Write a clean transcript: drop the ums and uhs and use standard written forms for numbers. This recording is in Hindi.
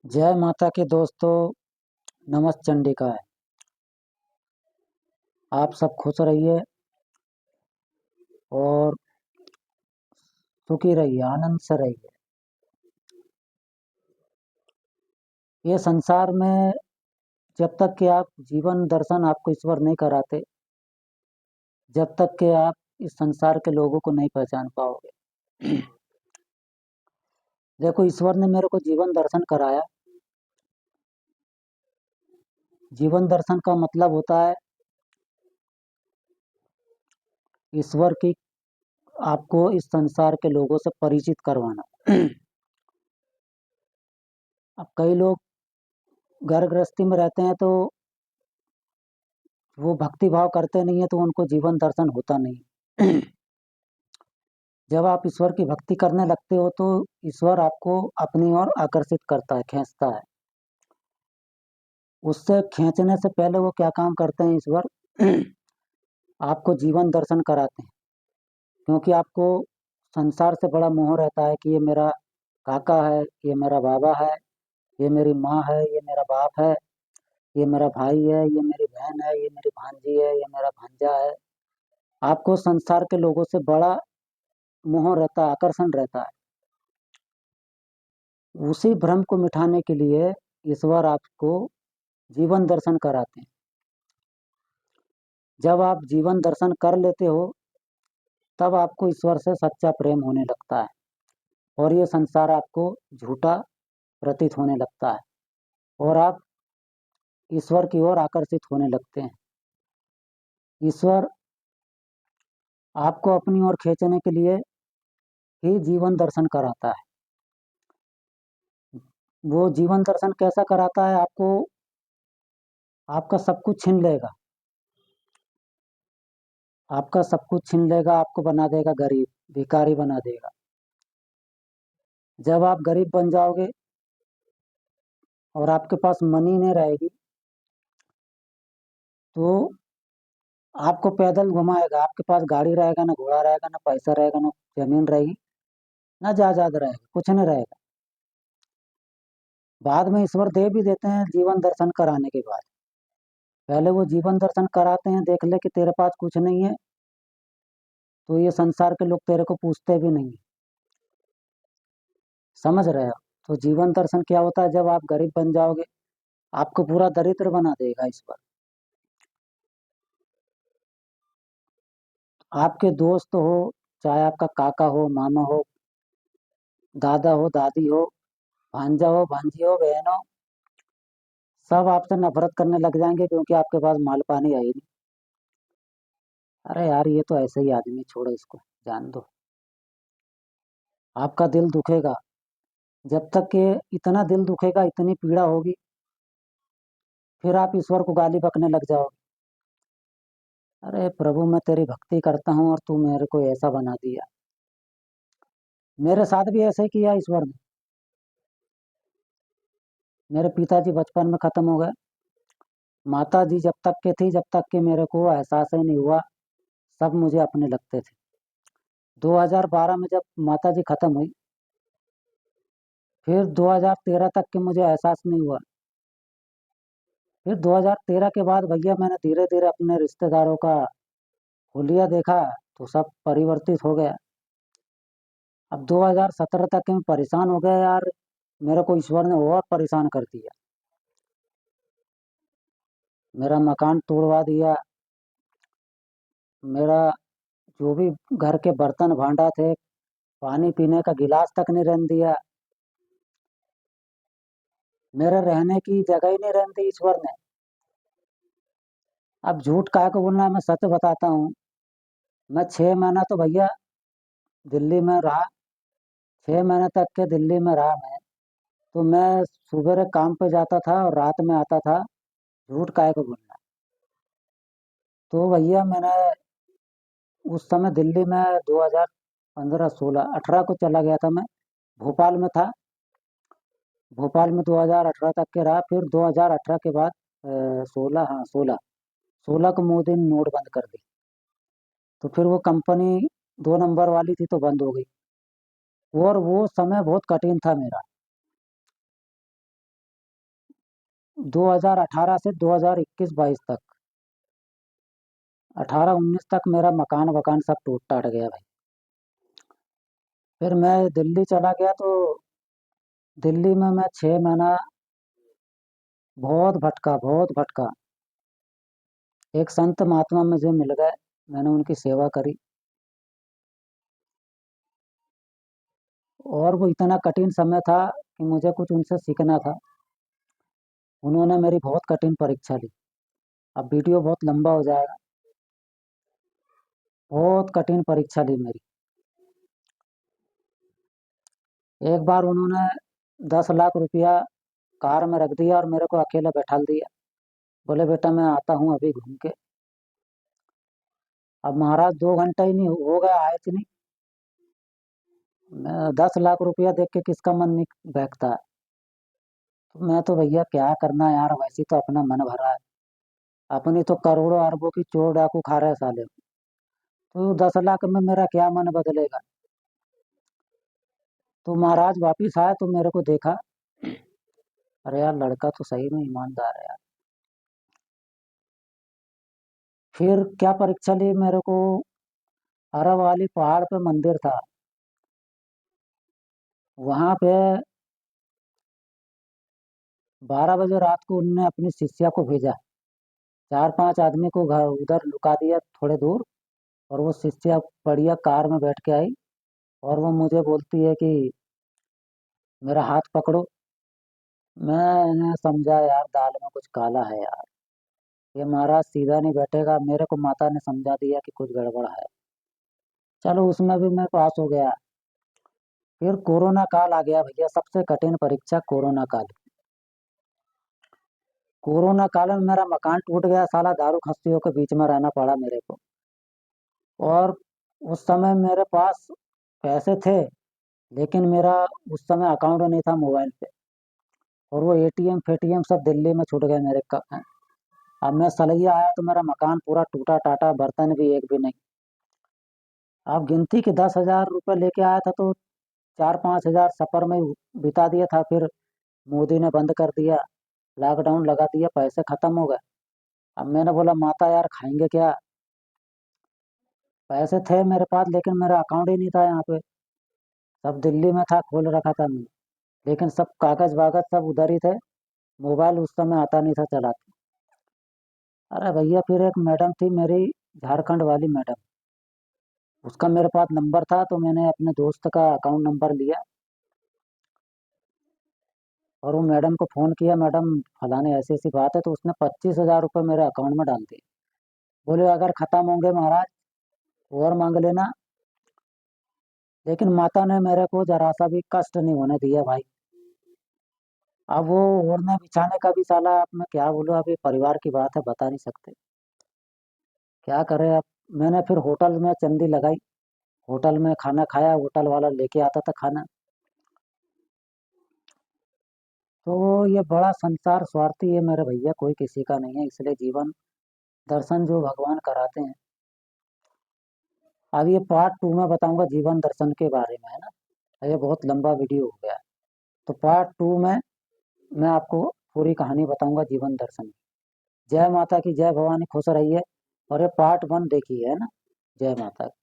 जय माता के दोस्तों। नमस्त चंडिका है। आप सब खुश रहिए और सुखी रहिए, आनंद से रहिए। ये संसार में जब तक कि आप जीवन दर्शन आपको ईश्वर नहीं कराते, जब तक कि आप इस संसार के लोगों को नहीं पहचान पाओगे। देखो, ईश्वर ने मेरे को जीवन दर्शन कराया। जीवन दर्शन का मतलब होता है ईश्वर की आपको इस संसार के लोगों से परिचित करवाना। अब कई लोग घर गृहस्थी में रहते हैं तो वो भक्ति भाव करते नहीं है, तो उनको जीवन दर्शन होता नहीं। जब आप ईश्वर की भक्ति करने लगते हो तो ईश्वर आपको अपनी ओर आकर्षित करता है, खींचता है। उससे खींचने से पहले वो क्या काम करते हैं ईश्वर? आपको जीवन दर्शन कराते हैं, क्योंकि आपको संसार से बड़ा मोह रहता है कि ये मेरा काका है, ये मेरा बाबा है, ये मेरी माँ है, ये मेरा बाप है, ये मेरा भाई है, ये मेरी बहन है, ये मेरी भांजी है, ये मेरा भांजा है। आपको संसार के लोगों से बड़ा मोह रहता है, आकर्षण रहता है। उसी भ्रम को मिटाने के लिए ईश्वर आपको जीवन दर्शन कराते हैं। जब आप जीवन दर्शन कर लेते हो तब आपको ईश्वर से सच्चा प्रेम होने लगता है और ये संसार आपको झूठा प्रतीत होने लगता है और आप ईश्वर की ओर आकर्षित होने लगते हैं। ईश्वर आपको अपनी ओर खींचने के लिए ही जीवन दर्शन कराता है। वो जीवन दर्शन कैसा कराता है? आपको आपका सब कुछ छीन लेगा, आपका सब कुछ छीन लेगा, आपको बना देगा गरीब, भिखारी बना देगा। जब आप गरीब बन जाओगे और आपके पास मनी नहीं रहेगी तो आपको पैदल घुमाएगा। आपके पास गाड़ी रहेगा ना, घोड़ा रहेगा ना, पैसा रहेगा ना, जमीन रहेगी ना, जायदाद रहेगा, कुछ नहीं रहेगा। बाद में ईश्वर दे भी देते हैं जीवन दर्शन कराने के बाद। पहले वो जीवन दर्शन कराते हैं, देख ले कि तेरे पास कुछ नहीं है तो ये संसार के लोग तेरे को पूछते भी नहीं। समझ रहे हो? तो जीवन दर्शन क्या होता है? जब आप गरीब बन जाओगे आपको पूरा दरिद्र बना देगा ईश्वर। आपके दोस्त हो, चाहे आपका काका हो, मामा हो, दादा हो, दादी हो, भांजा हो, भांजी हो, बहन हो, सब आपसे नफरत करने लग जाएंगे क्योंकि आपके पास माल पानी है ही नहीं। अरे यार, ये तो ऐसे ही आदमी, छोड़ो इसको, जान दो। आपका दिल दुखेगा। जब तक कि इतना दिल दुखेगा, इतनी पीड़ा होगी, फिर आप ईश्वर को गाली बकने लग जाओगे। अरे प्रभु, मैं तेरी भक्ति करता हूँ और तू मेरे को ऐसा बना दिया। मेरे साथ भी ऐसे ही किया ईश्वर ने। मेरे पिताजी बचपन में खत्म हो गए। माता जी जब तक के थी, जब तक कि मेरे को एहसास ही नहीं हुआ, सब मुझे अपने लगते थे। 2012 में जब माता जी खत्म हुई, फिर 2013 तक के मुझे एहसास नहीं हुआ। फिर 2013 के बाद भैया मैंने धीरे धीरे अपने रिश्तेदारों का हुलिया देखा तो सब परिवर्तित हो गया। अब 2017 तक के मैं परेशान हो गया यार। मेरे को ईश्वर ने और परेशान कर दिया। मेरा मकान तोड़वा दिया। मेरा जो भी घर के बर्तन भांडा थे, पानी पीने का गिलास तक नहीं रहने दिया। मेरे रहने की जगह ही नहीं रहने दी ईश्वर ने। अब झूठ काहे को बोलना है, मैं सच बताता हूँ। मैं 6 महीना तो भैया दिल्ली में रहा। 6 महीने तक के दिल्ली में रहा मैं। तो मैं सुबह काम पे जाता था और रात में आता था। झूठ काहे को बोलना। तो भैया मैंने उस समय दिल्ली में 2015 16 18 को चला गया था मैं। भोपाल में था। भोपाल में 2018 तक के रहा। फिर 2018 के बाद 16, हाँ 16, 16 को मोदी ने नोट बंद कर दी। तो फिर वो कंपनी 2 नंबर वाली थी तो बंद हो गई। और वो समय बहुत कठिन था मेरा। 2018 से 2021-22 तक, 18-19 तक मेरा मकान वकान सब टूट टाट गया भाई। फिर मैं दिल्ली चला गया, तो दिल्ली में मैं 6 महीना बहुत भटका, बहुत भटका। एक संत महात्मा मुझे मिल गए, मैंने उनकी सेवा करी, और वो इतना कठिन समय था कि मुझे कुछ उनसे सीखना था। उन्होंने मेरी बहुत कठिन परीक्षा ली। अब वीडियो बहुत लंबा हो जाएगा। बहुत कठिन परीक्षा ली मेरी। एक बार उन्होंने 10 लाख रुपया कार में रख दिया और मेरे को अकेला बैठाल दिया। बोले बेटा मैं आता हूँ अभी घूम के। अब महाराज 2 घंटा ही नहीं हो गया आए थे नहीं। 10 लाख रुपया देख के किसका मन नहीं बहकता है। तो मैं तो भैया क्या करना यार, वैसे तो अपना मन भरा है। अपनी तो करोड़ों अरबों की चोर डाकू खा रहे साले। तो 10 लाख में मेरा क्या मन बदलेगा। तो महाराज वापिस आए तो मेरे को देखा, अरे यार लड़का तो सही में ईमानदार है यार। फिर क्या परीक्षा ली मेरे को, अरब वाली पहाड़ पे मंदिर था, वहां पे 12 बजे रात को उनने अपनी शिष्या को भेजा। 4-5 आदमी को घर उधर लुका दिया थोड़े दूर, और वो शिष्या बढ़िया कार में बैठ के आई, और वो मुझे बोलती है कि मेरा हाथ पकड़ो। मैंने समझा यार दाल में कुछ काला है यार, ये महाराज सीधा नहीं बैठेगा। मेरे को माता ने समझा दिया कि कुछ गड़बड़ है। चलो उसमें भी मैं पास हो गया। फिर कोरोना काल आ गया भैया, सबसे कठिन परीक्षा कोरोना काल। कोरोना काल में मेरा मकान टूट गया, साला दारू खस्तियों के बीच में रहना पड़ा मेरे को। और उस समय मेरे पास पैसे थे, लेकिन मेरा उस समय अकाउंट नहीं था मोबाइल पे, और वो एटीएम फेटीएम सब दिल्ली में छूट गए मेरे का। अब मैं सलैया आया तो मेरा मकान पूरा टूटा टाटा, बर्तन भी एक भी नहीं। अब गिनती के 10,000 रुपये लेके आया था, तो 4-5 हजार सफर में बिता दिया था। फिर मोदी ने बंद कर दिया, लॉकडाउन लगा दिया, पैसे खत्म हो गए। अब मैंने बोला माता यार खाएंगे क्या। पैसे थे मेरे पास, लेकिन मेरा अकाउंट ही नहीं था यहाँ पे। सब दिल्ली में था, खोल रखा था मैंने, लेकिन सब कागज वागज सब उधर ही थे। मोबाइल उस समय आता नहीं था चलाते। अरे भैया फिर एक मैडम थी मेरी, झारखंड वाली मैडम, उसका मेरे पास नंबर था, तो मैंने अपने दोस्त का अकाउंट नंबर लिया, और वो मैडम को फ़ोन किया, मैडम फलाने ऐसी ऐसी बात है। तो उसने 25,000 रुपये मेरे अकाउंट में डाल दिए। बोले अगर ख़त्म होंगे महाराज और मांग लेना। लेकिन माता ने मेरे को जरा सा भी कष्ट नहीं होने दिया भाई। अब वो ओढ़ने बिछाने का भी साला, अब मैं क्या बोलूँ, अभी परिवार की बात है बता नहीं सकते, क्या करें अब। मैंने फिर होटल में चंदी लगाई, होटल में खाना खाया, होटल वाला लेके आता था खाना। तो ये बड़ा संसार स्वार्थी है मेरे भैया, कोई किसी का नहीं है। इसलिए जीवन दर्शन जो भगवान कराते हैं। अब ये पार्ट 2 में बताऊंगा जीवन दर्शन के बारे में, है ना। ये बहुत लंबा वीडियो हो गया। तो पार्ट 2 में मैं आपको पूरी कहानी बताऊंगा जीवन दर्शन की। जय माता की, जय भवानी, खुश रहिए। और ये पार्ट 1 देखिए, है ना। जय माता की।